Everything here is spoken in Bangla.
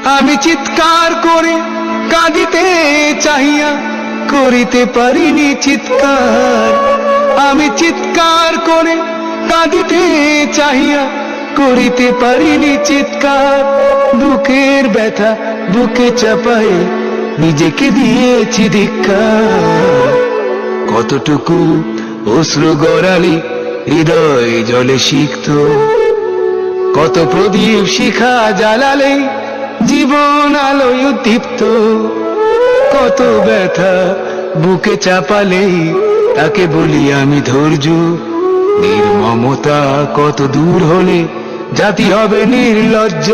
আমি চিৎকার করে কাঁদিতে চাহিয়া করিতে পারিনি চিৎকার। আমি চিৎকার করে কাঁদিতে চাহিয়া করিতে পারিনি চিৎকার। বুকের ব্যথা বুকে চাপায়ে নিজেকে দিয়েছি ধিক্কার। কতটুকু অশ্রু গড়ালি হৃদয় জলে সিক্ত, কত প্রদীপ শিখা জ্বালালে জীবন আলোয় উদ্দীপ্ত। কত ব্যথা বুকে চাপালে তাকে বলি আমি ধৈর্য। নির্মমতা কত দূর হলে জাতি হবে নির্লজ্জ।